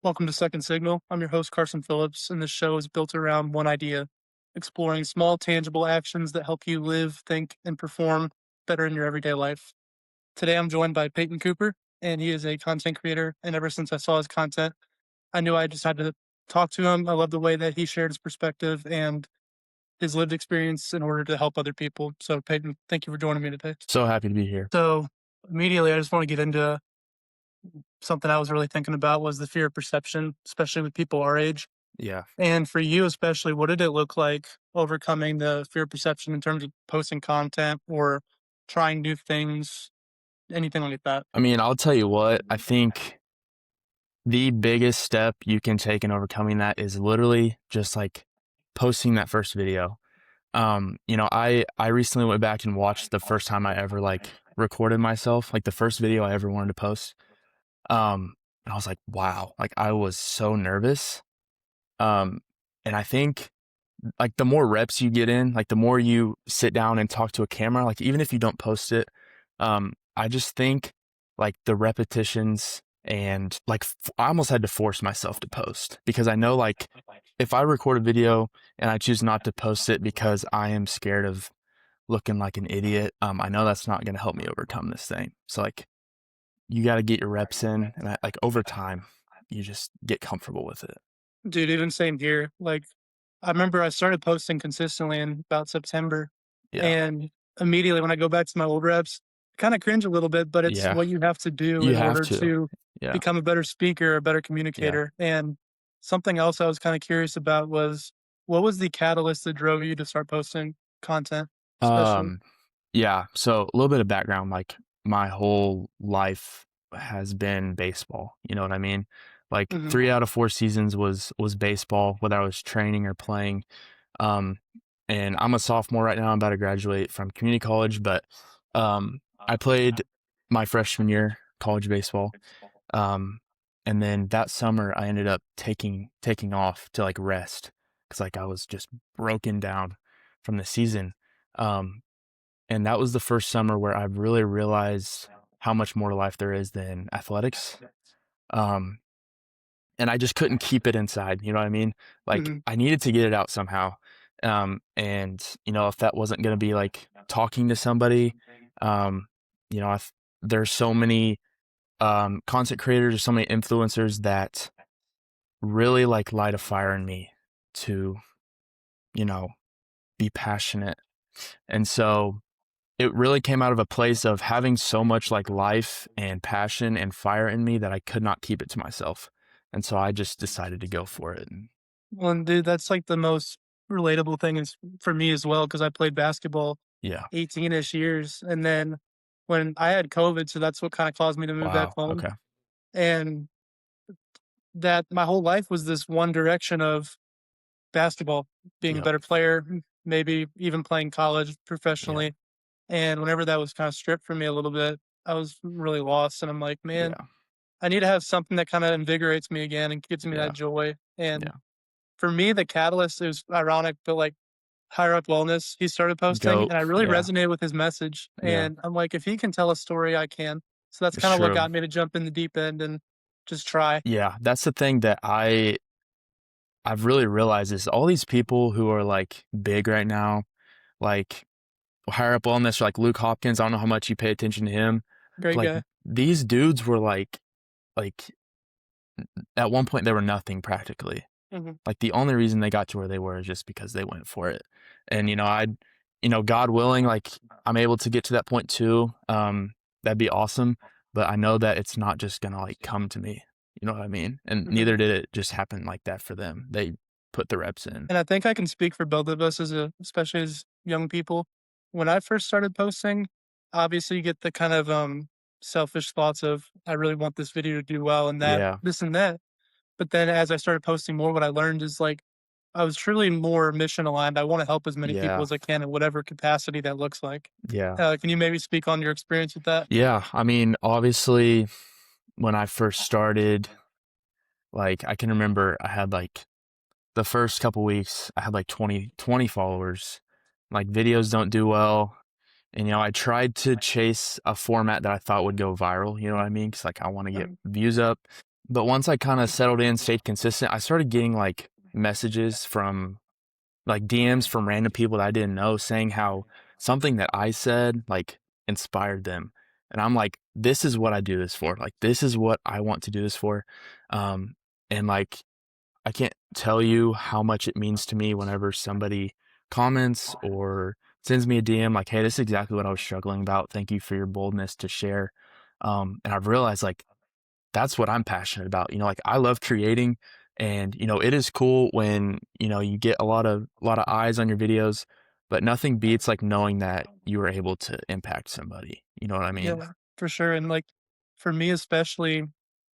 Welcome to Second Signal. I'm your host, Carson Phillips, and this show is built around one idea exploring small, tangible actions that help you live, think, and perform better in your everyday life. Today, I'm joined by Peyton Cooper, and he is a content creator. And ever since I saw his content, I knew I just had to talk to him. I love the way that he shared his perspective and his lived experience in order to help other people. So, Peyton, thank you for joining me today. So happy to be here. So, immediately, I just want to get into something I was really thinking about was the fear of perception, especially with people our age. Yeah. And for you especially, what did it look like overcoming the fear of perception in terms of posting content or trying new things, anything like that? I mean, I'll tell you what, I think the biggest step you can take in overcoming that is literally just like posting that first video. I recently went back and watched the first time I ever like recorded myself, like the first video I ever wanted to post. And I was like, wow, like I was so nervous. Um, and I think like the more reps you get in, like the more you sit down and talk to a camera, like even if you don't post it, I just think like the repetitions and like I almost had to force myself to post because I know like if I record a video and I choose not to post it because I am scared of looking like an idiot, I know that's not going to help me overcome this thing. So like you got to get your reps in, and like over time, you just get comfortable with it. Dude, even same here. Like, I remember I started posting consistently in about September, Yeah, and immediately when I go back to my old reps, kind of cringe a little bit, but it's yeah, what you have to do you in have order to. to Yeah, become a better speaker, a better yeah. communicator. And something else I was kind of curious about was what was the catalyst that drove you to start posting content, especially? Um, yeah. So a little bit of background, like my whole life has been baseball. You know what I mean? Like Hmm. 3 out of 4 seasons was baseball, whether I was training or playing. Um, and I'm a sophomore right now. I'm about to graduate from community college, but I played my freshman year college baseball. Um, and then that summer I ended up taking off to like rest because like I was just broken down from the season. Um, and that was the first summer where I really realized how much more life there is than athletics. Um, and I just couldn't keep it inside. You know what I mean? Like Hmm. I needed to get it out somehow. And if that wasn't going to be like talking to somebody, um, there's so many content creators or so many influencers that really like light a fire in me to, you know, be passionate. And so it really came out of a place of having so much like life and passion and fire in me that I could not keep it to myself. And so I just decided to go for it. And Well, and dude, that's like the most relatable thing is for me as well because I played basketball yeah. 18-ish years, and then when I had COVID, so that's what kinda caused me to move back Wow. home, Okay. and that my whole life was this one direction of basketball, being a Yep. better player, maybe even playing college Yeah. professionally, and whenever that was kinda stripped from me a little bit, I was really lost, and I'm like, "Man, Yeah. I need to have something that kinda invigorates me again and gives me that Yeah. joy," and Yeah. for me, the catalyst is ironic, but, like, Higher Up Wellness, he started posting, Goat. and I really Yeah. resonated with his message, Yeah. and I'm like, "If he can tell a story, I can." So that's It's kinda what true. got me to jump in the deep end and just try. Yeah. That's the thing that I've really realized is all these people who are like big right now, like higher up on this, like Luke Hopkins. I don't know how much you pay attention to him, but Great like guy. these dudes were like at one point they were nothing practically. Mhm. Like the only reason they got to where they were is just because they went for it. And God willing, like I'm able to get to that point too. That'd be awesome. But I know that it's not just gonna like come to me. You know what I mean? And Mhm. neither did it just happen like that for them. They put the reps in. And I think I can speak for both of us especially as young people. When I first started posting, obviously you get the kind of, selfish thoughts of, "I really want this video to do well and that, Yeah. this and that." But then as I started posting more, what I learned is, like, I was truly more mission aligned. I wanna help as many people Yeah. as I can in whatever capacity that looks like. Yeah. Can you maybe speak on your experience with that? Yeah. I mean, obviously when I first started, like I can remember I had like the first couple weeks, I had like 20 followers. Like videos don't do well. And, I tried to chase a format that I thought would go viral. You know what I mean? Cause like I want to get Um, views up. But once I kinda settled in, stayed consistent, I started getting, like, messages from like, DMs from random people that I didn't know saying how something that I said, like, inspired them, and I'm like, "This is what I do this for, like, this is what I want to do this for," um, and, like, I can't tell you how much it means to me whenever somebody comments or sends me a DM like, "Hey, this is exactly what I was struggling about. Thank you for your boldness to share." And I've realized, like, that's what I'm passionate about. Like, I love creating, and, it is cool when, you get a lot of eyes on your videos, but nothing beats, like, knowing that you were able to impact somebody. You know what I mean? Yeah, for sure. And like for me especially,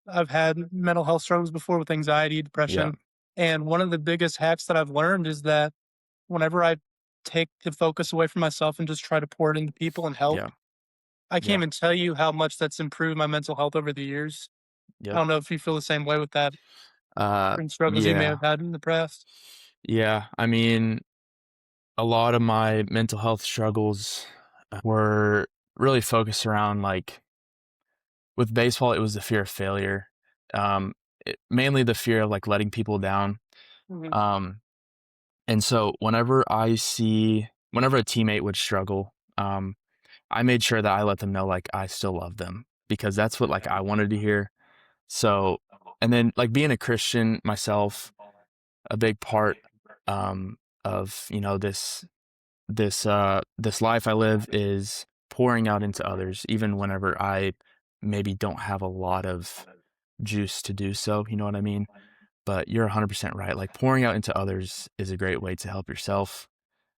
I've had mental health struggles before with anxiety, Yeah. depression. And one of the biggest hacks that I've learned is that whenever I take the focus away from myself and just try to pour it into people and help, Yeah. I can't Yeah. even tell you how much that's improved my mental health over the years. I Yep. don't know if you feel the same way with that and struggles you may Yeah. have had in the past. Yeah. I mean, a lot of my mental health struggles were really focused around, like, with baseball, it was the fear of failure. Mainly the fear of, like, letting people down. Mhm. Um, and so whenever a teammate would struggle, I made sure that I let them know, like, I still love them because that's what, like, I wanted to hear. So, and then, like, being a Christian myself, a big part, of, this life I live is pouring out into others, even whenever I maybe don't have a lot of juice to do so, you know what I mean? But you're 100% right, like, pouring out into others is a great way to help yourself.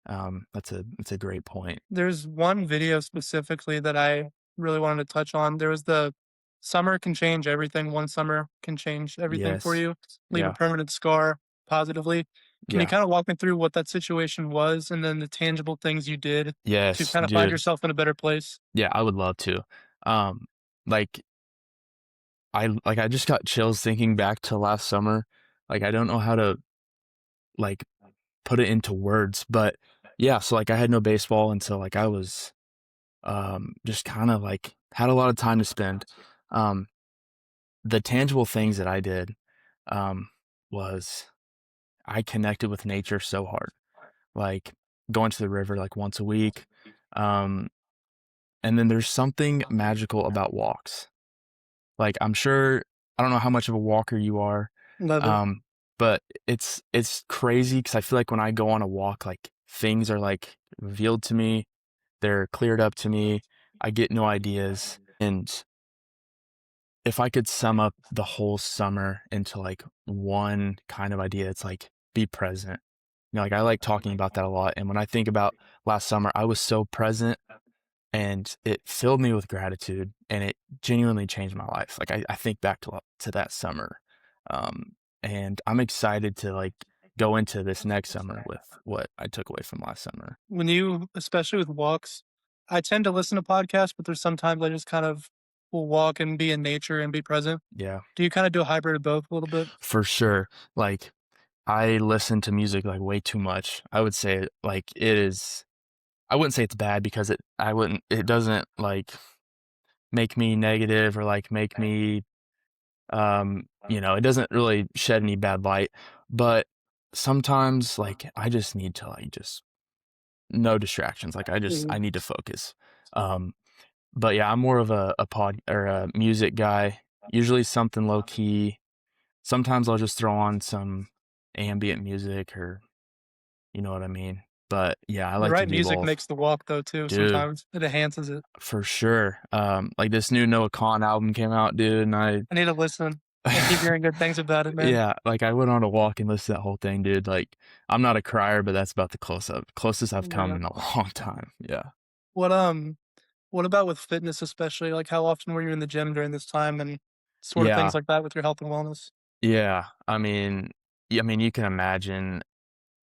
That's a great point. There's one video specifically that I really wanted to touch on. There was the summer can change everything. One summer can change everything for Yes. you, leave a Yeah. permanent scar positively. Can you Yeah. kind of walk me through what that situation was and then the tangible things you did to Yes, kind of find dude. yourself in a better place? Yeah, I would love to. Um, like, I just got chills thinking back to last summer. Like, I don't know how to, like, put it into words, but yeah, so, like, I had no baseball until, like, I was, just kinda, like, had a lot of time to spend. Um, the tangible things that I did, um, was I connected with nature so hard, like, going to the river, like, once a week, um, and then there's something magical about walks. Like, I don't know how much of a walker you are, Love it. um, but it's crazy because I feel like when I go on a walk, like, things are, like, revealed to me, they're cleared up to me, I get new ideas, and if I could sum up the whole summer into, like, one kind of idea, it's, like, be present. Like, I like talking about that a lot, and when I think about last summer, I was so present, and it filled me with gratitude, and it genuinely changed my life. Like, I think back to that summer, um, and I'm excited to, like, go into this next summer with what I took away from last summer. When you, especially with walks, I tend to listen to podcasts, but there's sometimes I just kind of will walk and be in nature and be present. Yeah, Do you kind of do a hybrid of both a little bit? for sure. Like, I listen to music, like, way too much. I would say, like, I wouldn't say it's bad because it doesn't, like, make me negative or, like, make me, it doesn't really shed any bad light, but sometimes, like, I just need to, like, just no distractions, like, I Mhm. need to focus. Um, but yeah, I'm more of a pod or a music guy, usually something low key. Sometimes I'll just throw on some ambient music or you know what I mean? But yeah, I The like to right do music both. makes the walk though too, Dude, sometimes. It enhances it. for sure. Like, this new Noah Kahan album came out, dude, and I need to listen. I keep hearing good things about it, man. yeah, like, I went on a walk and listened to that whole thing, dude. Like, I'm not a crier, but that's about the closest I've come Yeah. in a long time. Yeah. What, um, what about with fitness especially? Like, how often were you in the gym during this time and sort of things Yeah. like that with your health and wellness? Yeah. I mean, you can imagine,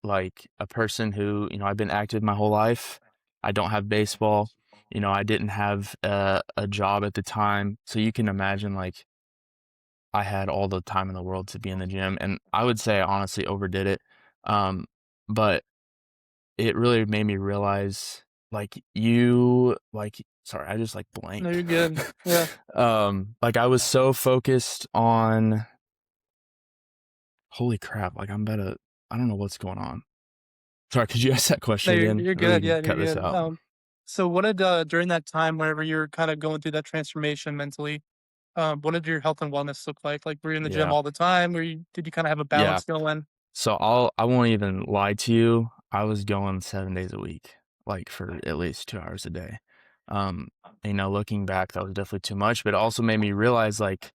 like, a person who, I've been active my whole life. I don't have baseball. I didn't have a job at the time. So you can imagine, like, I had all the time in the world to be in the gym, and I would say I honestly overdid it. Um, but it really made me realize like you like sorry, I just like No, blanked. you're good. Yeah. Like I was so focused on holy crap, like I'm about to I don't know what's going on. Sorry, could you ask that No, question you're again? you're And we good. can Yeah, cut you're this good. out. So what did during that time, whenever you're kind of going through that transformation mentally, what did your health and wellness look like? Like, were you in the gym Yeah. all the time? Did you kind of have a Yeah. balance going? So I won't even lie to you. I was going 7 days a week, like for at least 2 hours a day. Um, looking back, that was definitely too much, but it also made me realize like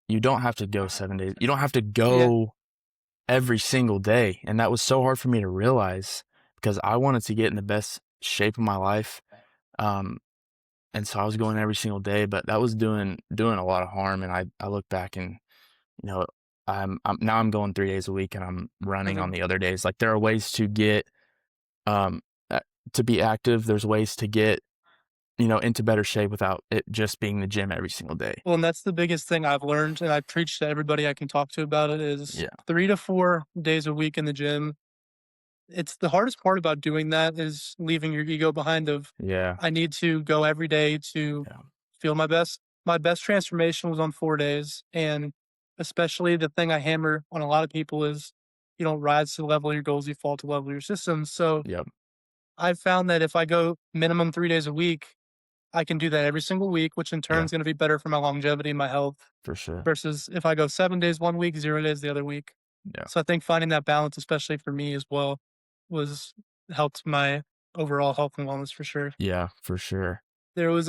you don't have to go 7 days. You don't have to Yeah. go every single day. And that was so hard for me to realize because I wanted to get in the best shape of my life. Um, and so I was going every single day, but that was doing a lot of harm. And I look back and you know, I'm now I'm going 3 days a week and I'm running on Mhm. the other days. Like there are ways to get um uh, to be active. There's ways to get, into better shape without it just being the gym every single day. Well, and that's the biggest thing I've learned, and I preach to everybody I can talk to about it is Yeah. 3 to 4 days a week in the gym. It's the hardest part about doing that is leaving your ego behind of, Yeah. I need to go every day to Yeah. feel my best. My best transformation was on 4 days, and especially the thing I hammer on a lot of people is you don't rise to the level of your goals, you fall to the level of your systems. So, Yep. I've found that if I go minimum 3 days a week, I can do that every single week, which in turn Yeah. is gonna be better for my longevity and my health For sure. versus if I go 7 days one week, 0 days the other week. Yeah. So I think finding that balance, especially for me as well, was helped my overall health and wellness for sure. Yeah, for sure. There was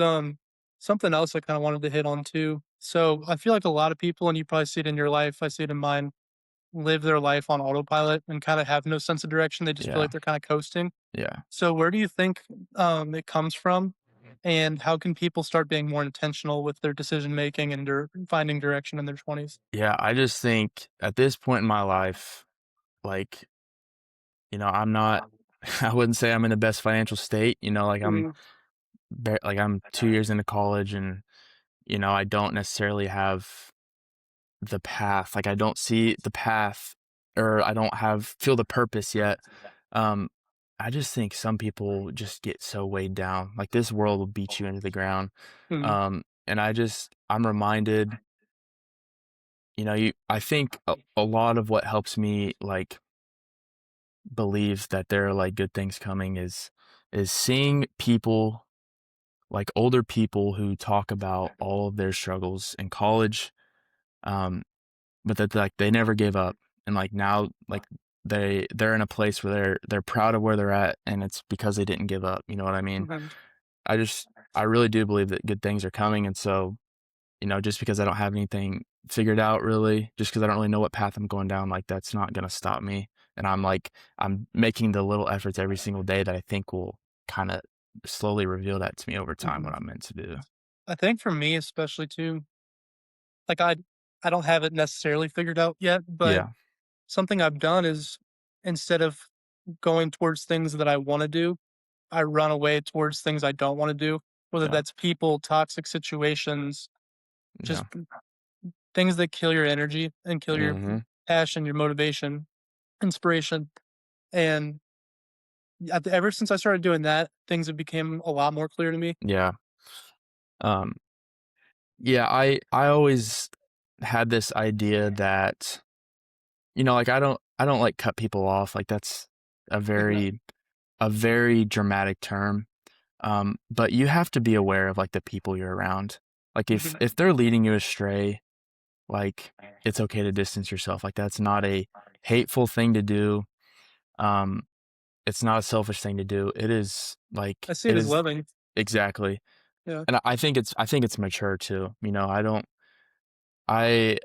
something else I kind of wanted to hit on too. So I feel like a lot of people, and you probably see it in your life, I see it in mine, live their life on autopilot and kind of have no sense of direction. They just feel Yeah. like they're kind of coasting. Yeah. So where do you think it comes from? And how can people start being more intentional with their decision making and finding direction in their 20s? Yeah, I just think at this point in my life, like, I'm not I wouldn't say I'm in the best financial state, like Mhm. I'm 2 years into college and I don't necessarily have the path. Like I don't see the path or I don't have feel the purpose yet. Um, I just think some people just get so weighed down. Like this world will beat you into the ground. Mhm. And I'm reminded, I think a lot of what helps me like believe that there are like good things coming is seeing people like older people who talk about all of their struggles in college. Um, but that like they never gave up and like now like they're in a place where they're proud of where they're at and it's because they didn't give up, you know what I mean? Mhm. I really do believe that good things are coming and so, just because I don't have anything figured out really, just because I don't really know what path I'm going down, like that's not gonna stop me. And I'm making the little efforts every single day that I think will kind of slowly reveal that to me over time Mhm. what I'm meant to do. I think for me, especially too, like I don't have it necessarily figured out yet, but Yeah, something I've done is instead of going towards things that I want to do, I run away towards things I don't want to do, whether yeah, that's people, toxic situations, just yeah. things that kill your energy and kill your Hmm. passion, your motivation, inspiration. And ever since I started doing that, things have become a lot more clear to me. Yeah. Um, Yeah, I always had this idea that, like I don't like cut people off. Like that's a Mhm. very dramatic term. But you have to be aware of like the people you're around. Like Mhm. if they're leading you astray, like it's okay to distance yourself. Like that's not a hateful thing to do. Um, it's not a selfish thing to do. I see it it as is loving. exactly. Yeah. And I think it's mature too. I don't I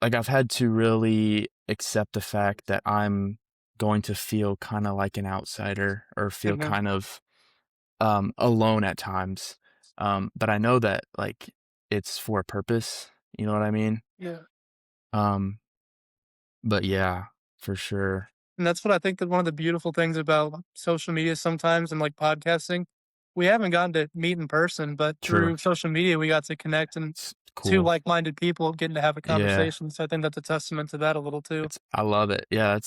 like I've had to really accept the fact that I'm going to feel kind of like an outsider or feel Mhm. kind of alone at times. But I know that like it's for a purpose, you know what I mean? Yeah. Um but yeah, for sure. And that's what I think that one of the beautiful things about social media sometimes and like podcasting, we haven't gotten to meet in person, but True. through social media, we got to connect and It's two cool. like-minded people getting to have a Yeah. conversation. So I think that's a testament to that a little too. I love it. Yeah,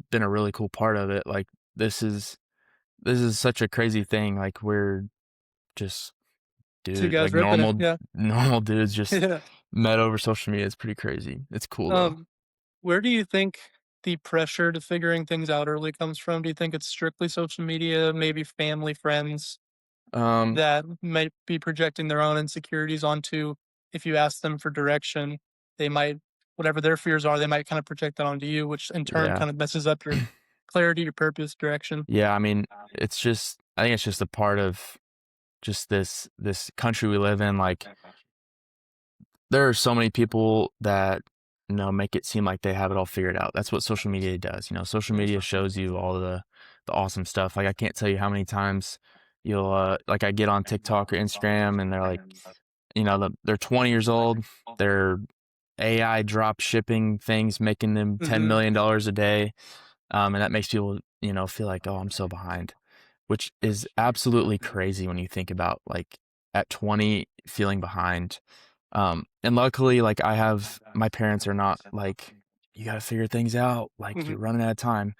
been a really cool part of it. Like this is this is such a crazy thing. Like we're just Two dude, guys like ripping it. Yeah. normal dudes just Yeah. met over social media. It's pretty crazy. It's cool though. Um, where do you think the pressure to figuring things out early comes from? Do you think it's strictly social media, maybe family, friends Um, that might be projecting their own insecurities onto if you ask them for direction, they might whatever their fears are, they might kind of project that onto you, which in turn yeah, kind of messes up your clarity, your purpose, direction. yeah. I mean, it's just I think it's just a part of just this country we live in. Like there are so many people that make it seem like they have it all figured out. That's what social media does. Social media shows you all the awesome stuff. Like I can't tell you how many times you'll like I get on TikTok or Instagram and they're like, they're 20 years old, they're AI drop shipping things making them $10 million a day. And that makes people, feel like, oh, I'm so behind, which is absolutely crazy when you think about like at 20 feeling behind. And luckily, like my parents are not like, you got to figure things out. Like Hmm. you're running out of time.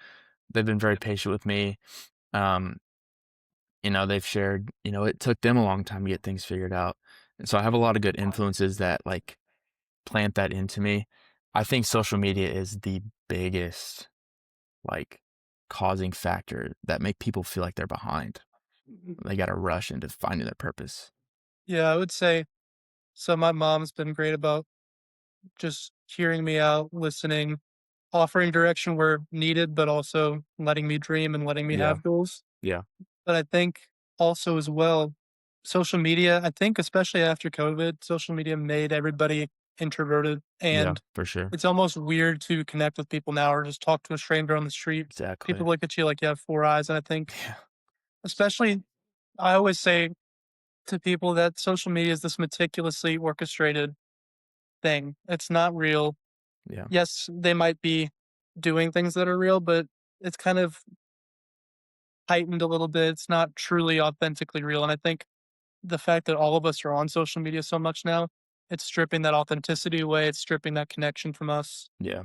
They've been very patient with me. Um, they've shared, it took them a long time to get things figured out. And so I have a lot of good influences that like plant that into me. I think social media is the biggest like causing factor that make people feel like they're behind. They got to rush into finding their purpose. Yeah, I would say so. My mom's been great about just hearing me out, listening, offering direction where needed, but also letting me dream and letting me Yeah. have goals. Yeah. But I think also as well, social media, I think especially after COVID, social media made everybody introverted, Yeah, and for sure. it's almost weird to connect with people now or just talk to a stranger on the street. People Exactly. look at you like you have four eyes. And I think Yeah. especially I always say to people that social media is this meticulously orchestrated thing. It's not real. Yeah. Yes, they might be doing things that are real, but it's kind of heightened a little bit. It's not truly authentically real. And I think the fact that all of us are on social media so much now, it's stripping that authenticity away. It's stripping that connection from us. Yeah.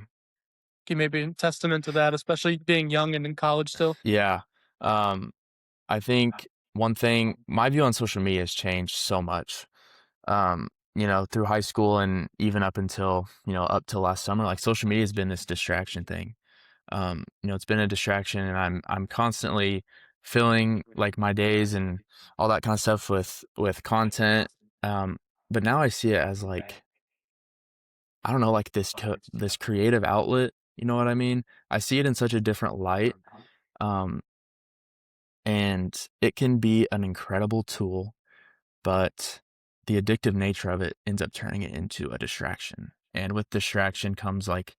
Can maybe a testament to that, especially being young and in college still. Yeah. Um, I think one thing, my view on social media has changed so much. Through high school and even up until, up till last summer, like social media has been this distraction thing. It's been a distraction and I'm constantly filling like my days and all that kind of stuff with content. But now I see it as like, I don't know, like this creative outlet, you know what I mean? I see it in such a different light. Um, and it can be an incredible tool, but the addictive nature of it ends up turning it into a distraction. And with distraction comes like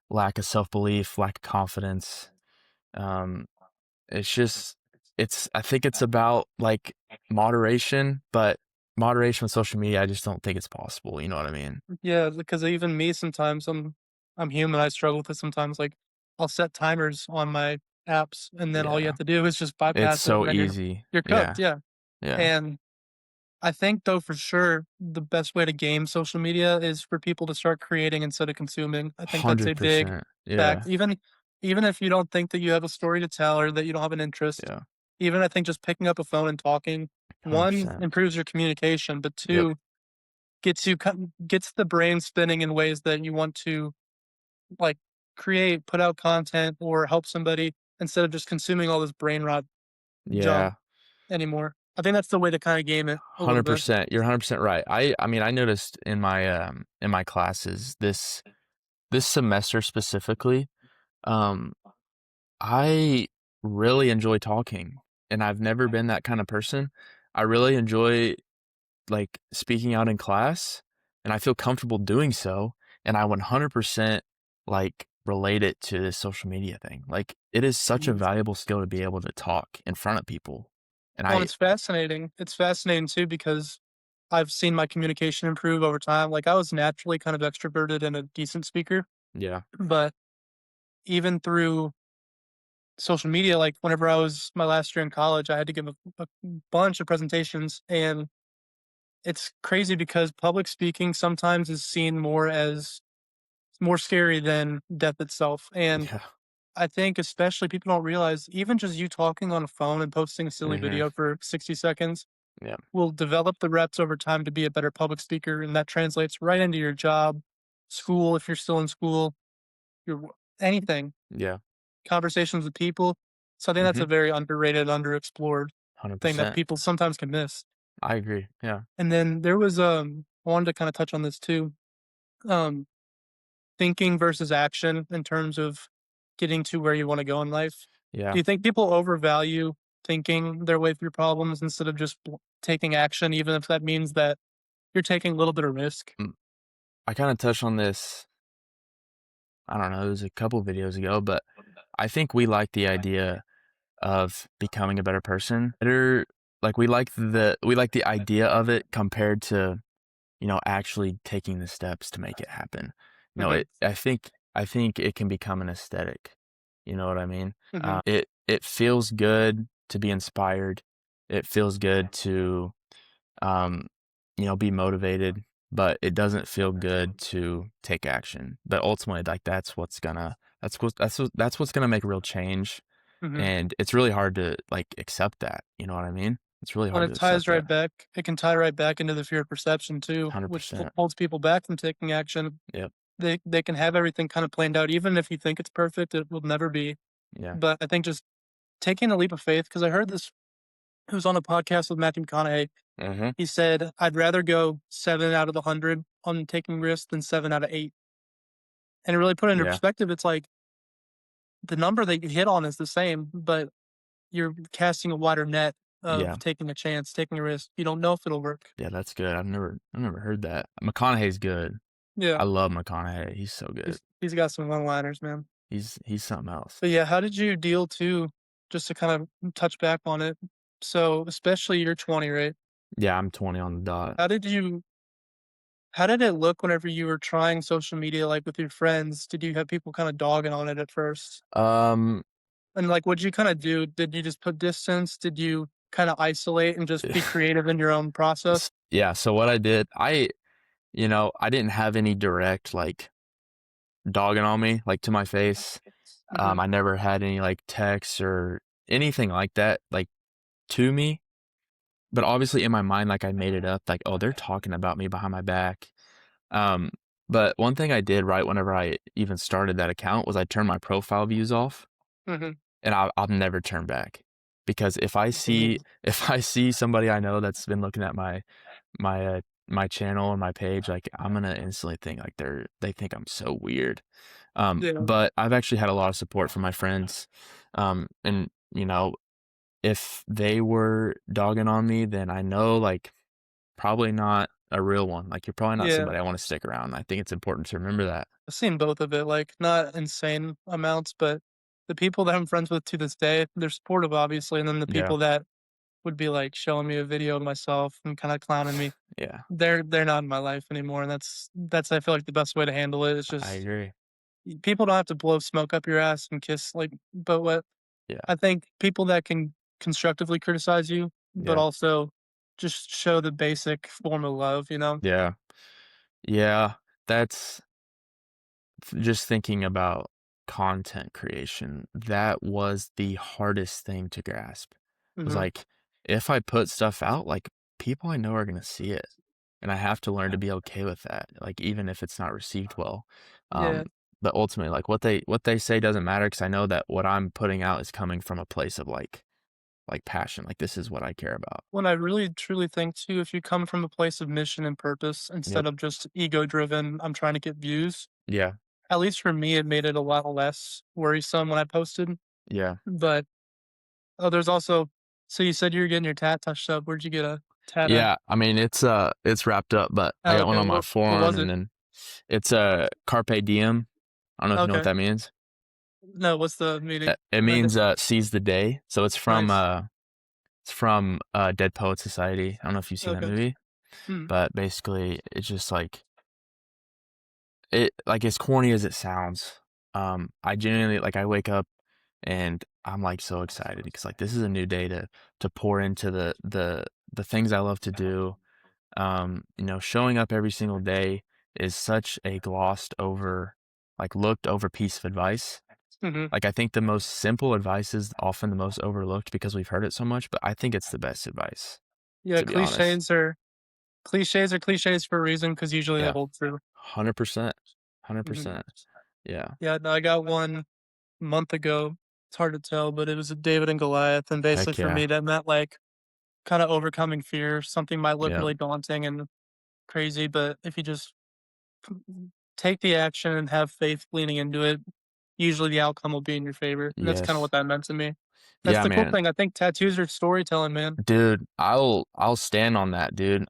lack of self-belief, lack of confidence. Um, it's just I think it's about like moderation, but moderation with social media, I just don't think it's possible. You know what I mean? Yeah, because even me sometimes I'm human. I struggle with it sometimes. Like I'll set timers on my apps, and then all you Yeah. have to do is just It's bypass it, and so then easy. you're cooked. Yeah. Yeah, Yeah. and I think though for sure the best way to game social media is for people to start creating instead of consuming. I think that's a big 100%. fact. Yeah. Even if you don't think that you have a story to tell or that you don't have an interest, Yeah. even I think just picking up a phone and talking, one 100%. improves your communication, but Yep. two gets the brain spinning in ways that you want to like create, put out content, or help somebody instead of just consuming all this brain rot junk Yeah. anymore. I think that's the way to kind of game it a little bit. 100%. You're 100% right. I mean, I noticed in my classes this semester specifically, um I really enjoy talking and I've never been that kind of person. I really enjoy like speaking out in class and I feel comfortable doing so and I 100% like relate it to this social media thing. Like it is such a Mhm. valuable skill to be able to talk in front of people. And Well, and I it's fascinating. It's fascinating too because I've seen my communication improve over time. Like I was naturally kind of extroverted and a decent speaker, yeah. but even through social media, like whenever I was my last year in college, I had to give a bunch of presentations, and it's crazy because public speaking sometimes is seen more as more scary than death itself. And Yeah. I think especially people don't realize even just you talking on a phone and posting a silly Mhm. video for 60 seconds Yeah. will develop the reps over time to be a better public speaker, and that translates right into your job, school if you're still in school, your anything, Yeah. conversations with people. So I think that's Mhm. a very underrated, underexplored thing that 100%. people sometimes can miss. I agree. Yeah. And then there was I wanted to kind of touch on this too. Um Thinking versus action in terms of getting to where you want to go in life. Do Yeah. you think people overvalue thinking their way through problems instead of just taking action, even if that means that you're taking a little bit of risk? Mm, I kinda touched on this, I don't know, it was a couple videos ago, but I think we like the idea of becoming a better person. Better like, we like the idea of it compared to, actually taking the steps to make it happen. Hmm. I think it can become an aesthetic, you know what I mean? Hmm. It feels good to be inspired. It feels good to, um, be motivated, but it doesn't feel good to take action. But ultimately, like, that's what's gonna make real change, Hmm. and it's really hard to, like, accept that, you know what I mean? It's really When hard it to ties accept that. right back, it can tie right back into the fear of perception too, which 100%. holds people back from taking action. Yep. They can have everything kind of planned out, even if you think it's perfect, it will never be. Yeah. But I think just taking a leap of faith, because I heard this. It was on a podcast with Matthew McConaughey. Mhm. He said, "I'd rather go 7 out of 100 on taking risks than 7 out of 8." And it really put it into Yeah. perspective, it's like the number that you hit on is the same, but you're casting a wider net Yeah. of taking a chance, taking a risk. You don't know if it'll work. Yeah, that's good. I've never heard that. McConaughey's good. Yeah, I love McConaughey. He's so good. he's got some one-liners, man. He's something else. But yeah, how did you deal too, just to kind of touch back on it? So, especially you're 20, right? Yeah, I'm 20 on the dot. How did you how did it look whenever you were trying social media, like, with your friends? Did you have people kinda dogging on it at first? Um, And, like, what'd you kinda do? Did you just put distance? Did you kinda isolate and just be creative in your own process? yeah, so what I did, I didn't have any direct, like, dogging on me, like, to my face. Mhm. I never had any, like, texts or anything like that, like, to me, but obviously in my mind, like, I made it up, like, "Oh, they're talking about me behind my back." Um, but one thing I did right whenever I even started that account was I turned my profile views off, Mhm. and I'll never turn back, because if I see somebody I know that's been looking at my channel and my page, like, I'm gonna instantly think, like, they think I'm so weird. Yeah. But I've actually had a lot of support from my friends, and, if they were dogging on me, then I know, like, probably not a real one, like, you're probably not Yeah. somebody I wanna stick around. I think it's important to remember that. I've seen both of it, like, not insane amounts, but the people that I'm friends with to this day, they're supportive, obviously, and then the Yeah, people that would be, like, showing me a video of myself and kinda clowning me, yeah, they're not in my life anymore, and that's I feel like the best way to handle it. It's I just agree. people don't have to blow smoke up your ass and kiss, like, but what Yeah, I think people that can constructively criticize you, but yeah, also just show the basic form of love, you know? yeah, yeah, that's just thinking about content creation, that was the hardest thing to grasp. Was Mhm. like, if I put stuff out, like, people I know are gonna see it, and I have to learn to be okay with that, like, even if it's not received well. Yeah. Um, but ultimately, like, what they say doesn't matter, because I know that what I'm putting out is coming from a place of, like, passion, like, this is what I care about. When I really truly think too, if you come from a place of mission and purpose Yep. instead of just ego driven, I'm trying to get views, Yeah. at least for me, it made it a lot less worrisome when I posted. Yeah. But there's also, so you said you were getting your tat touched up. Where'd you get a tat at? Yeah, I mean, it's wrapped up, but I Oh, got one okay. on my What forearm, was and it? then it's a carpe diem. I don't know if you know what Okay. that means. No, what's the meaning It behind it? means, seize the day. So Nice. it's from, Dead Poets Society. I don't know if you've seen that Okay. movie, Hmm. but basically, it's just like, as corny as it sounds, I genuinely, like, I wake up and I'm, like, so excited because, like, this is a new day to pour into the things I love to do. Showing up every single day is such a glossed over, like, looked over piece of advice. Mhm. Like, I think the most simple advice is often the most overlooked because we've heard it so much, but I think it's the best advice, Yeah, to be honest. cliches for a reason because usually they Yeah. hold true. 100%. Mhm. 100%. Yeah. Yeah, no, I got one month ago. It's hard to tell, but it was a David and Goliath, and basically Heck for yeah. me that meant like kind of overcoming fear. Something might look Yeah. really daunting and crazy, but if you just take the action and have faith leaning into it, usually the outcome will be in your favor. And that's kind of Yes. what that meant to me. That's Yeah, the cool man. thing. I think tattoos are storytelling, man. Dude, I'll stand on that, dude.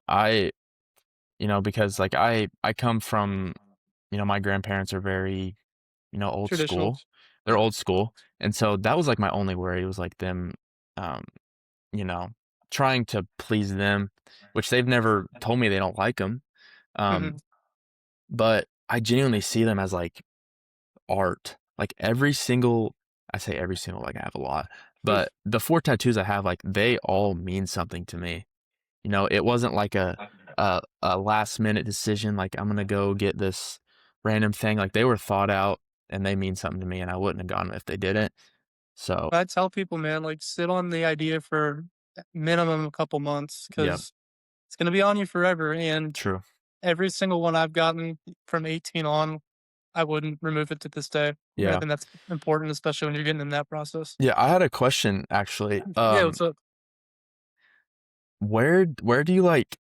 Because, like, I come from my grandparents are very, old Traditional. school. They're old school, and so that was, like, my only worry was, like, them, um, you know, trying to please them, which they've never told me they don't like them. Um, Hmm. but I genuinely see them as, like, art. Like, I say every single, like, I have a lot, but the 4 tattoos I have, like, they all mean something to me. It wasn't like a last minute decision, like, I'm gonna go get this random thing, like, they were thought out and they mean something to me, and I wouldn't have gotten them if they didn't. So, I tell people, man, like sit on the idea for minimum a couple months yeah, because it's gonna be on you forever. And true. every single one I've gotten from 18 on, I wouldn't remove it to this day. And I Yeah. think that's important, especially when you're getting in that process. Yeah, I had a question actually. Yeah, what's up? Where do you, like,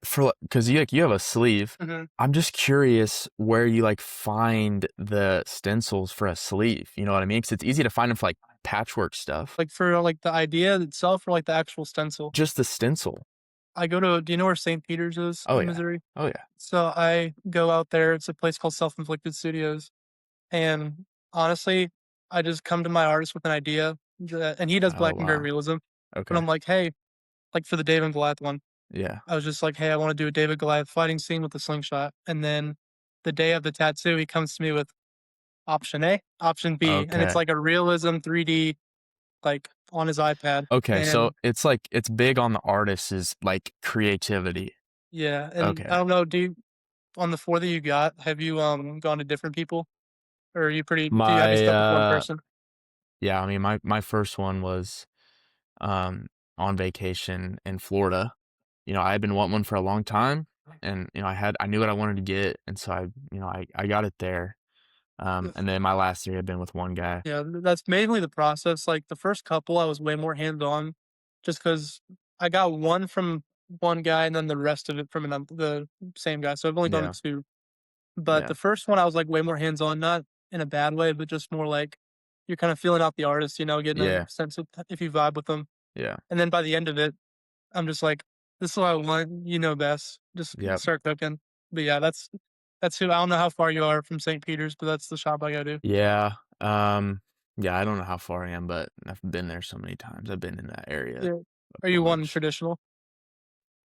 for, because you have a sleeve. Hmm. I'm just curious where you, like, find the stencils for a sleeve, you know what I mean? Because it's easy to find them for, like, patchwork stuff. Like for like the idea itself or like the actual stencil. Just the stencil. I go to, do you know where St. Peter's is Oh, in yeah. Missouri? Oh, yeah. So I go out there. It's a place called Self Inflicted Studios. And honestly, I just come to my artist with an idea, and he does Oh, black and gray wow. realism. But Okay. I'm like, hey, like for the David and Goliath one, Yeah. I was just like, hey, I want to do a David Goliath fighting scene with a slingshot. And then the day of the tattoo, he comes to me with option A, option B, and it's Okay. like a realism 3D, like on his iPad. Okay, so And it's, like, it's big on the artist's, like, creativity. yeah, and I Okay. don't know, do you, on the four that you got, have you gone to different people, or are you pretty? Do you have you My, stuck with one person? yeah, I mean, my first one was, um, on vacation in Florida. I had been wanting one for a long time, and, I knew what I wanted to get, and so I got it there. And then my last 3 had been with one guy. Yeah, that's mainly the process. Like the first couple, I was way more hands on, just because I got one from one guy and then the rest of it from the same guy. So I've only done Yeah, two. But yeah, the first one, I was like way more hands on, not in a bad way, but just more like you're kind of feeling out the artist, getting a yeah, sense of if you vibe with them. yeah, And then by the end of it, I'm just like, this is what I want. You know best. Just yep, start cooking. But yeah, that's who. I don't know how far you are from St. Peter's, but that's the shop I go to. yeah, um, yeah, I don't know how far I am, but I've been there so many times. I've been in that area Yeah. a Are you one bunch. traditional?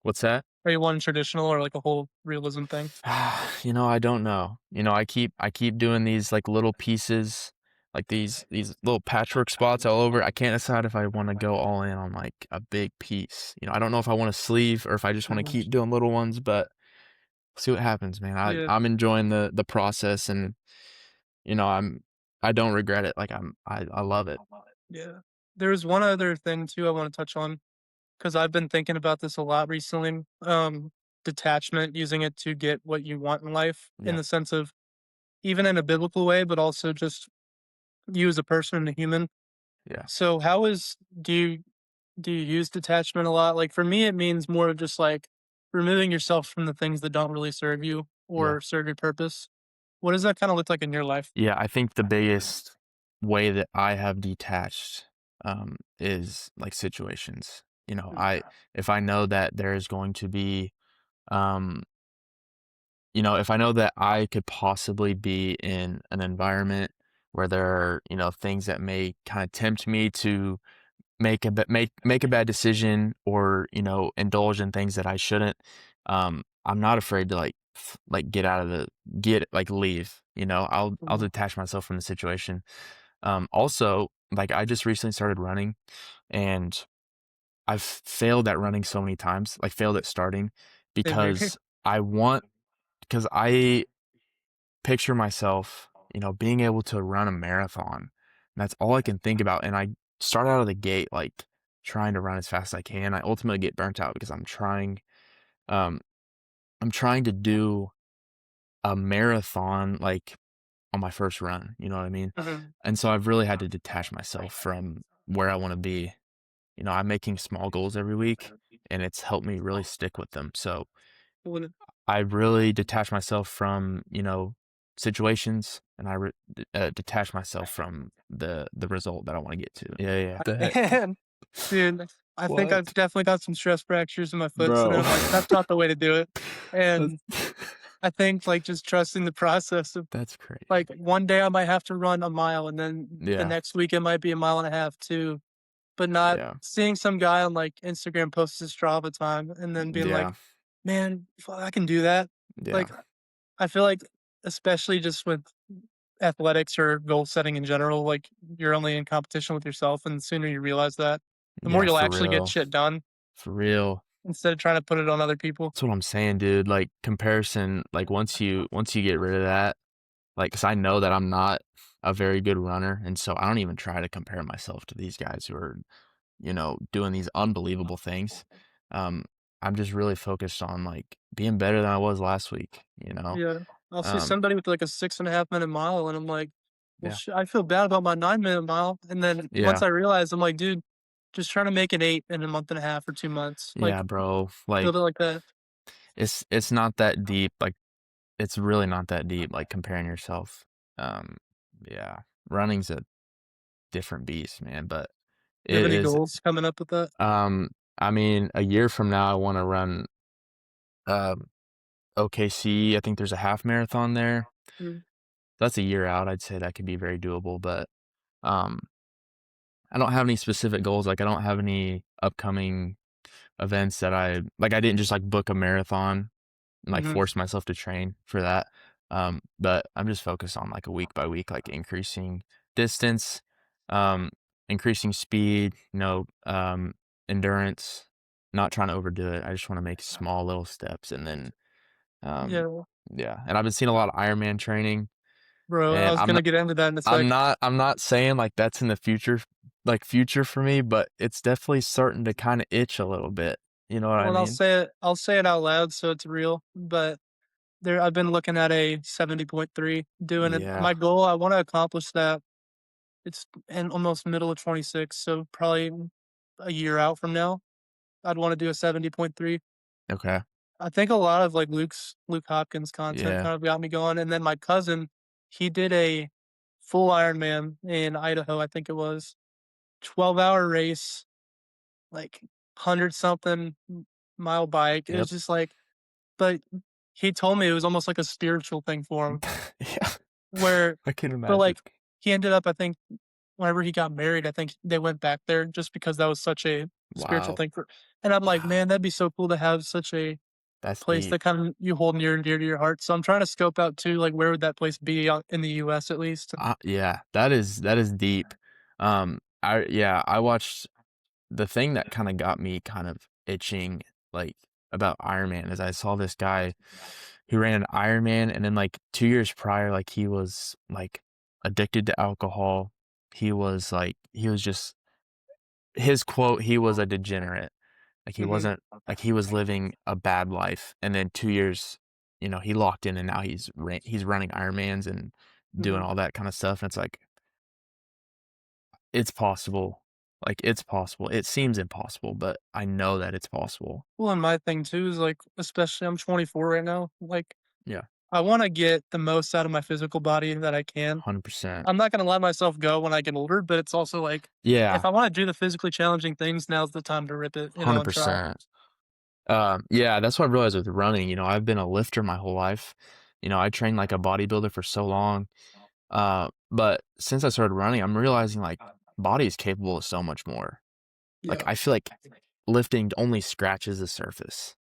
What's that? Are you one traditional or like a whole realism thing? I don't know. I keep doing these, like, little pieces, like, these little patchwork spots all over. I can't decide if I wanna go all in on, like, a big piece. I don't know if I want a sleeve or if I just wanna Mhm. keep doing little ones, but see what happens, man. Yeah, I'm enjoying the process, and, I don't regret it. Like, I love it. yeah. There's one other thing too I want to touch on because I've been thinking about this a lot recently. Detachment, using it to get what you want in life, in Yeah, the sense of even in a biblical way, but also just you as a person and a human. yeah, So, do you use detachment a lot? Like for me, it means more of just like removing yourself from the things that don't really serve you yeah. or serve your purpose. What does that kind of look like in your life? Yeah, I think the biggest way that I have detached, is, like, situations. If I know that there is going to be, um, if I know that I could possibly be in an environment where there are, things that may kind of tempt me to make a bad decision, or, indulge in things that I shouldn't, I'm not afraid to, like, get out of the get like, leave, I'll Mhm. detach myself from the situation. Also, like, I just recently started running, and I've failed at running so many times, like, failed at starting Same here. because I picture myself, being able to run a marathon. That's all I can think about, and I start out of the gate, like, trying to run as fast as I can. I ultimately get burnt out because um, I'm trying to do a marathon, like, on my first run, you know what I mean? Mhm. And so I've really had to detach myself from where I wanna be. You know, I'm making small goals every week, and it's helped me really stick with them. So When I really detach myself from, situations, and I detach myself from the result that I wanna get to. Yeah, yeah. The heck? and dude, I think I've What? definitely got some stress fractures in my foot, so then Bro. I'm like, that's not the way to do it. That's And I think, like, just trusting the process of, that's like, crazy. one day I might have to run a mile, and then the Yeah, next week it might be a mile and a half too, but not yeah, seeing some guy on, like, Instagram post his Strava time and then being like, yeah, "Man, I can do that." yeah, Like, I feel like, especially just with athletics or goal setting in general, like, you're only in competition with yourself, and the sooner you realize that, the more yeah, you'll actually get shit done for real. instead of trying to put it on other people. That's what I'm saying, dude, like, comparison, like, once you get rid of that, like, 'cause I know that I'm not a very good runner, and so I don't even try to compare myself to these guys who are, doing these unbelievable things. Um, I'm just really focused on, like, being better than I was last week, you know? Yeah. I'll see Um, somebody with, like, a 6.5 minute mile, and I'm like, "Well, yeah, I feel bad about my 9 minute mile," and then once yeah, I realize, I'm like, "Dude, just trying to make an 8 in a month and a half or 2 months." Like, yeah, bro, like, build it like that. it's not that deep, like, it's really not that deep, like, comparing yourself. Um, yeah, running's a different beast, man, but Do you have it any is goals coming up with that? um, I mean, a year from now, I wanna run, um, OKC. I think there's a half marathon there. Mm, That's a year out. I'd say that could be very doable, but, um, I don't have any specific goals, like, I don't have any upcoming events that I didn't just, like, book a marathon and, like, mhm. force myself to train for that. But I'm just focused on, like, a week by week, like, increasing distance, um, increasing speed, endurance, not trying to overdo it. I just wanna make small little steps and then, um Yeah, yeah, and I've been seeing a lot of Ironman training, bro, I and was gonna get into that in a I'm sec. not I'm not saying, like, that's in the future for me, but it's definitely starting to kinda itch a little bit, you know what I Well, mean? I'll say it out loud so it's real, but I've been looking at a 70.3, doing it Yeah, my goal, I wanna accomplish that. It's in almost middle of 26, so probably a year out from now, I'd wanna do a 70.3. okay, I think a lot of, like, Luke Hopkins content yeah, kind of got me going, and then my cousin, he did a full Ironman in Idaho, I think it was, 12-hour race, like, 100 something mile bike. It was yep. just like, but he told me it was almost like a spiritual thing for him, Yeah, where I can but, imagine. like, he ended up, I think, whenever he got married, I think they went back there just because that was such a spiritual Wow, thing for, and I'm like, wow, "Man, that'd be so cool to have such a that's place deep. that kinda you hold near and dear to your heart." So I'm trying to scope out too, like, where would that place be out in the US at least? Yeah, that is deep. I watched the thing that kinda got me kind of itching, like, about Iron Man is I saw this guy who ran an Ironman, and then, like, 2 years prior, like, he was, like, addicted to alcohol. He was just his quote, "He was a degenerate." Like, he Mhm. wasn't like, he was living a bad life, and then 2 years, he locked in, and now he's running Ironmans and doing Mhm. all that kinda stuff, and it's like, it's possible. Like, it's possible. It seems impossible, but I know that it's possible. Well, and my thing too is, like, especially I'm 24 right now, like, Yeah, I wanna get the most out of my physical body that I can. 100%. I'm not gonna let myself go when I get older, but it's also like, if Yeah, I wanna do the physically challenging things, now's the time to rip it, and try. 100%. Yeah, that's what I realized with running, I've been a lifter my whole life. I trained like a bodybuilder for so long. But since I started running, I'm realizing, like, body is capable of so much more. Like, Yeah. I feel like lifting only scratches the surface.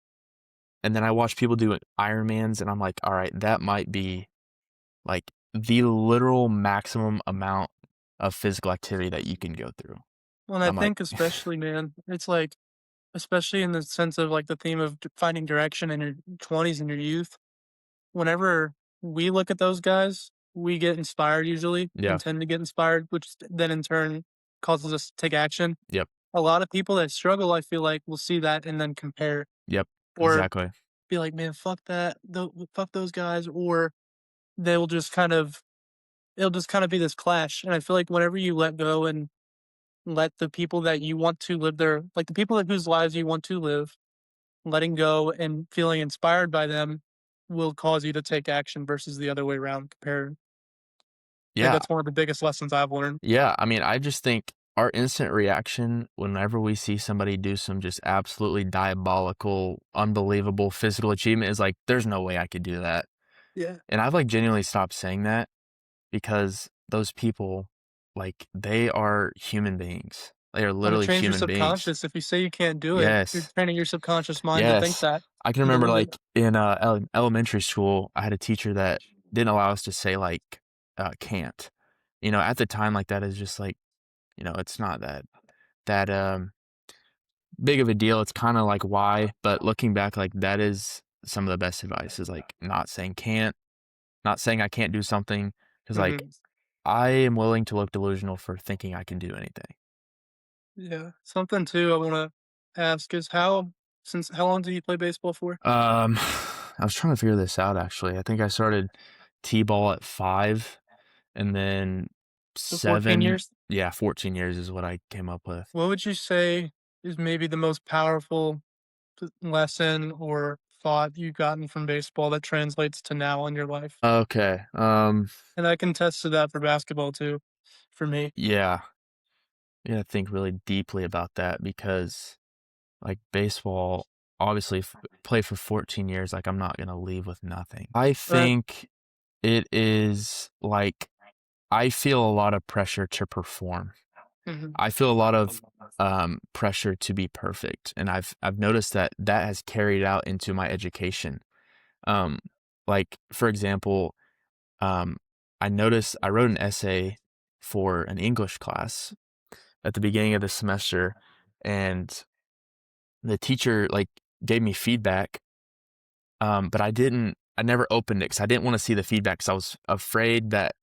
And then I watch people do Ironmans, and I'm like, "All right, that might be, like, the literal maximum amount of physical activity that you can go through." Well, and I I'm like, think especially, man, it's like, especially in the sense of, like, the theme of finding direction in your 20s and your youth, whenever we look at those guys, we get inspired usually and Yeah. tend to get inspired, which then in turn causes us to take action. Yep. A lot of people that struggle, I feel like, will see that and then compare Yep. or Exactly. be like, "Man, fuck that, fuck those guys," or they'll just kind of it'll just kind of be this clash. And I feel like whenever you let go and let the people that you want to live their like the people that whose lives you want to live, letting go and feeling inspired by them will cause you to take action versus the other way around. Compare. I think Yeah. that's one of the biggest lessons I've learned. Yeah. I mean, I just think our instant reaction whenever we see somebody do some just absolutely diabolical, unbelievable physical achievement is like, there's no way I could do that. Yeah. And I've like genuinely stopped saying that because those people, like, they are human beings. They are And it literally trains your human beings. subconscious. If you say you can't do it, you're Yes. training your subconscious mind to think Yes. that I can and remember, believe it. like, in, elementary school, I had a teacher that didn't allow us to say, like, "can't." You know, at the time, like, that is just, like, it's not that big of a deal. It's kinda like, why? But looking back, like, that is some of the best advice is, like, not saying can't, not saying I can't do something, because like, Mhm. I am willing to look delusional for thinking I can do anything. Yeah. Something too I wanna ask is how long do you play baseball for? Um, I was trying to figure this out, actually. I think I started T-ball at 5. And then So 14 7 years? yeah, 14 years is what I came up with. What would you say is maybe the most powerful lesson or thought you've gotten from baseball that translates to now in your life? Okay, And I can attest to that for basketball too, for me. yeah, I gotta think really deeply about that because, like, baseball, obviously, play for 14 years, like, I'm not gonna leave with nothing. I Right. think it is, like, I feel a lot of pressure to perform. Mhm. I feel a lot of, pressure to be perfect, and I've noticed that that has carried out into my education. Um, like, for example, Um, I wrote an essay for an English class at the beginning of the semester, and the teacher, like, gave me feedback, but I never opened it because I didn't wanna see the feedback because I was afraid that,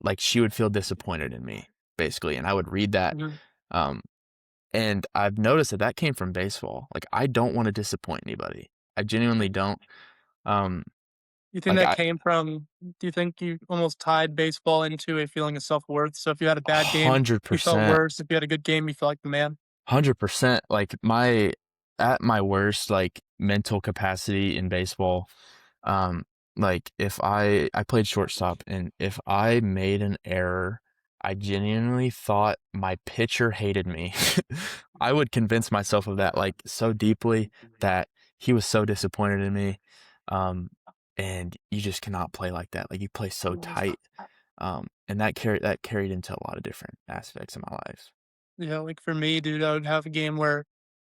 like, she would feel disappointed in me, basically, and I would read that, Mhm. um, and I've noticed that that came from baseball. Like, I don't wanna disappoint anybody. I genuinely don't, um, You think like, that I came from do you think you almost tied baseball into a feeling of self-worth? So if you had a bad game, you felt 100%. worse. If you had a good game, you felt like the man? 100%, like, at my worst, like, mental capacity in baseball, um, like, if I played shortstop, and if I made an error, I genuinely thought my pitcher hated me. I would convince myself of that, like, so deeply that he was so disappointed in me, um, and you just cannot play like that, like, you play so tight, and that carried into a lot of different aspects of my life. Yeah, like for me, dude, I would have a game where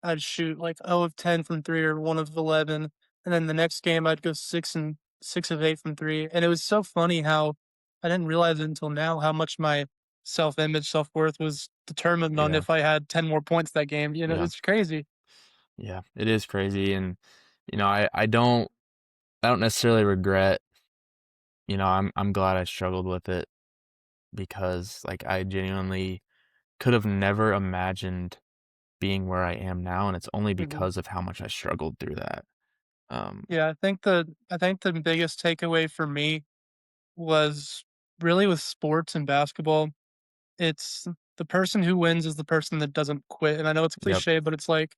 I'd shoot like 0 of 10 from 3 or 1 of 11, and then the next game I'd go 6 of 8 from 3, and it was so funny how I didn't realize it until now how much my self-image, self-worth was determined on Yeah, if I had 10 more points that game, yeah. it's crazy. Yeah, it is crazy, and, I don't necessarily regret, I'm glad I struggled with it because, like, I genuinely could have never imagined being where I am now, and it's only Mhm. because of how much I struggled through that. Um, Yeah, I think the biggest takeaway for me was really with sports and basketball, it's the person who wins is the person that doesn't quit, and I know it's yep, cliche, but it's like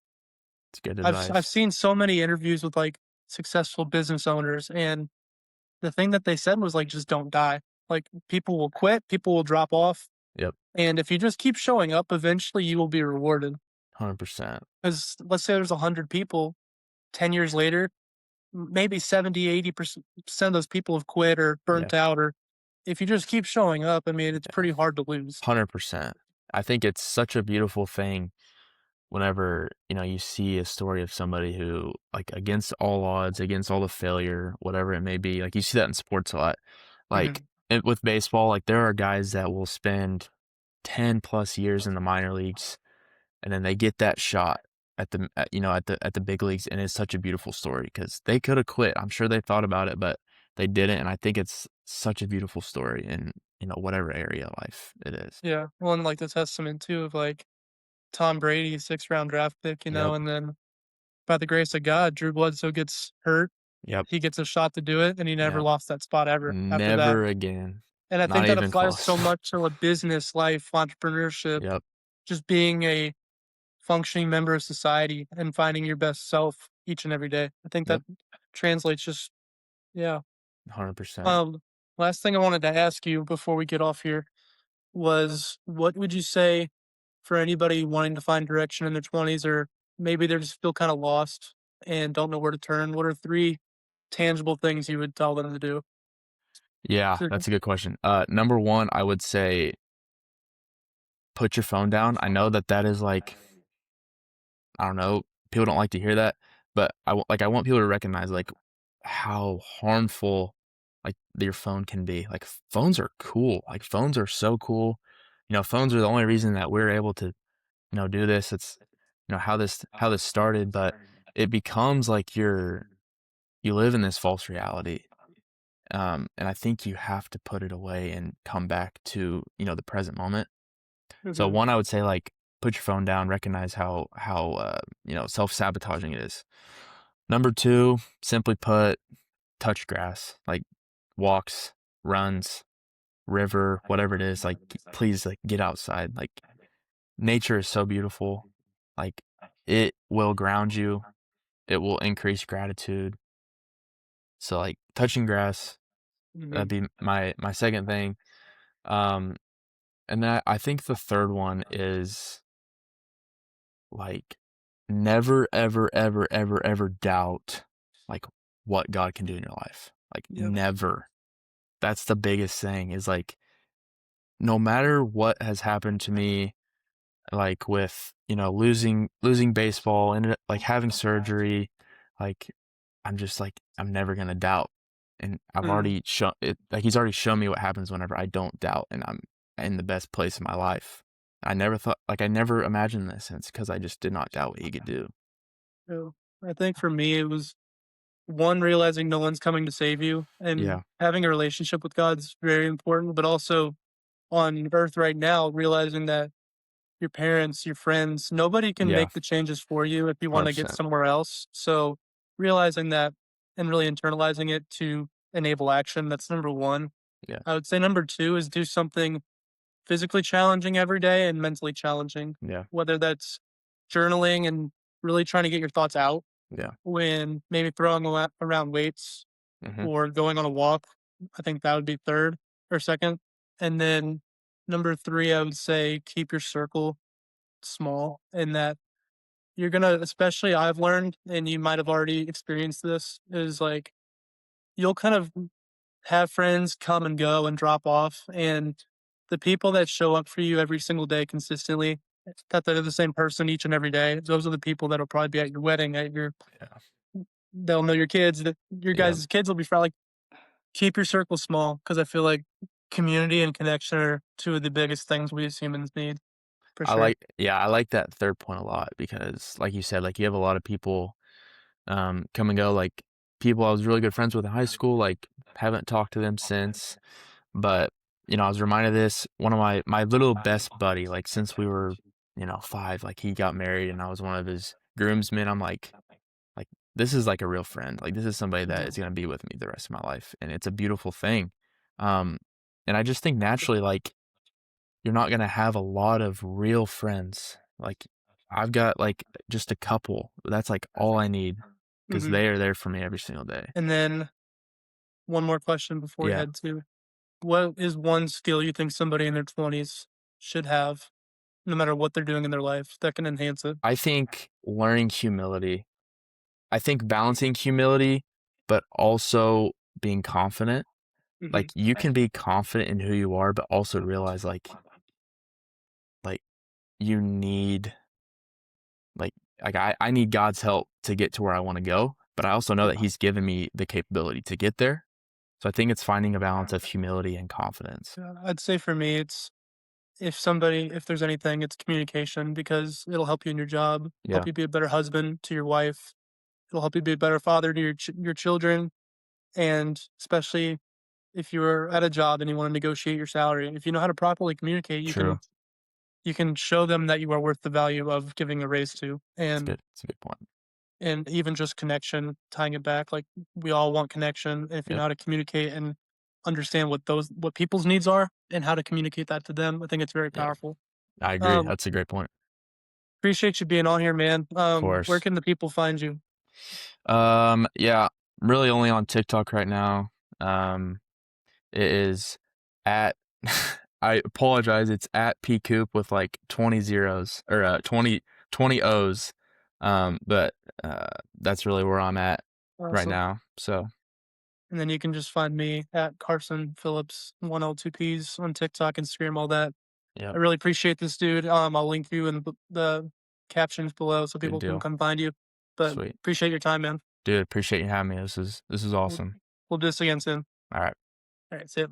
it's good I've advice. seen so many interviews with, like, successful business owners, and the thing that they said was, like, "Just don't die." Like, people will quit, people will drop off, Yep, and if you just keep showing up, eventually you will be rewarded. 100%. Because let's say there's 100 people, 10 years later, maybe 70, 80% of those people have quit or Yeah, burnt out, or if you just keep showing up, I mean, it's yeah, pretty hard to lose. 100%. I think it's such a beautiful thing whenever, you see a story of somebody who, like, against all odds, against all the failure, whatever it may be, like, you see that in sports a lot. Like, Mhm. with baseball, like, there are guys that will spend 10 plus years in the minor leagues, and then they get that shot at the big leagues, and it's such a beautiful story because they coulda quit. I'm sure they thought about it, but they didn't, and I think it's such a beautiful story in, whatever area of life it is. Yeah. Well, and like the testament too of like Tom Brady, 6th round draft pick, Yep. and then by the grace of God, Drew Bledsoe gets hurt. Yep. He gets a shot to do it, and he never Yep. lost that spot ever after that. Never again. And I think Not that even applies so close. much to a business life, entrepreneurship, Yep. just being a functioning member of society and finding your best self each and every day. I think that Yep. translates just yeah. 100%. Um, Last thing I wanted to ask you before we get off here was what would you say for anybody wanting to find direction in their 20's or maybe they're just feel kind of lost and don't know where to turn? What are three tangible things you would tell them to do? Yeah, So- that's a good question. Number 1, I would say put your phone down. I know that that is like, I don't know, people don't like to hear that, but I want people to recognize, like, how harmful, like, your phone can be. Like, phones are cool. Like, phones are so cool. Phones are the only reason that we're able to, do this. It's, how this started, but it becomes like you live in this false reality. And I think you have to put it away and come back to, the present moment. So Mhm. one, I would say, like, put your phone down, recognize how self-sabotaging it is. Number 2, simply put, touch grass, like walks, runs, river, whatever it is, like, please, like, get outside. Like, nature is so beautiful. Like, it will ground you. It will increase gratitude. So, like, touching grass, that'd Mhm. be my second thing. Um, and then I think the third one is, like, never, ever, ever, ever, ever doubt, like, what God can do in your life. Like, Yep. never. That's the biggest thing is, like, no matter what has happened to me, like, with, losing baseball, ended up, like, having surgery, like, I'm just, like, I'm never gonna doubt, and I've Mm. already shown it, like, he's already shown me what happens whenever I don't doubt, and I'm in the best place in my life. I never imagined this, and it's because I just did not doubt what he could do. So I think for me, it was one, realizing no one's coming to save you and Yeah, having a relationship with God's very important, but also on earth right now, realizing that your parents, your friends, nobody can yeah, make the changes for you if you want to get 100%. somewhere else. So realizing that and really internalizing it to enable action, that's number one. Yeah, I would say number two is do something physically challenging every day and mentally challenging, yeah, whether that's journaling and really trying to get your thoughts out yeah, when maybe throwing around weights mhm, or going on a walk. I think that would be third or second. And then number three, I would say keep your circle small in that you're gonna, especially I've learned, and you might have already experienced this, is like you'll kind of have friends come and go and drop off. And the people that show up for you every single day consistently, that they're the same person each and every day, those are the people that'll probably be at your wedding, at your, yeah, they'll know your kids, that your yeah. guys' kids will be probably keep your circle small because I feel like community and connection are two of the biggest things we as humans need for sure. I like that third point a lot because, like you said, like, you have a lot of people, come and go, like, people I was really good friends with in high school, like, haven't talked to them since, but, I was reminded of this, one of my little best buddy, like, since we were, 5, like, he got married and I was one of his groomsmen, I'm like, this is like a real friend, like, this is somebody that Mhm. is gonna be with me the rest of my life, and it's a beautiful thing, um, and I just think naturally, like, you're not gonna have a lot of real friends. Like, I've got, like, just a couple. That's, like, all I need because Mhm. they are there for me every single day. And then one more question before we Yeah. head to what is one skill you think somebody in their 20's should have, no matter what they're doing in their life, that can enhance it? I think learning humility. I think balancing humility, but also being confident. Mhm. Like, you can be confident in who you are, but also realize, like, you need, I need God's help to get to where I wanna go, but I also know that He's given me the capability to get there. So I think it's finding a balance of humility and confidence. I'd say for me, it's if there's anything, it's communication because it'll help you in your job, help Yeah. you be a better husband to your wife, it'll help you be a better father to your children, and especially if you're at a job and you want to negotiate your salary, if you know how to properly communicate, True. you can show them that you are worth the value of giving a raise to, It's good. It's a good point. and even just connection, tying it back, like, we all want connection. If you know Yep. how to communicate and understand what people's needs are and how to communicate that to them, I think it's very Yeah. powerful. I agree. Um, That's a great point. Appreciate you being on here, man. Of Where course. can the people find you? Yeah, really only on TikTok right now. It is at I apologize, it's at pcoop with like 20 zeros or 20 O's. But that's really where I'm at right Awesome. now. So, And then you can just find me at Carson Phillips 1L2Ps on TikTok, Instagram, all that. I yep, really appreciate this, dude. I'll link you in the captions below so good people can deal. come find you. But Sweet. appreciate your time, man. Dude, appreciate you having me. This is We'll, awesome. we'll do this again soon. All right. All right, see ya.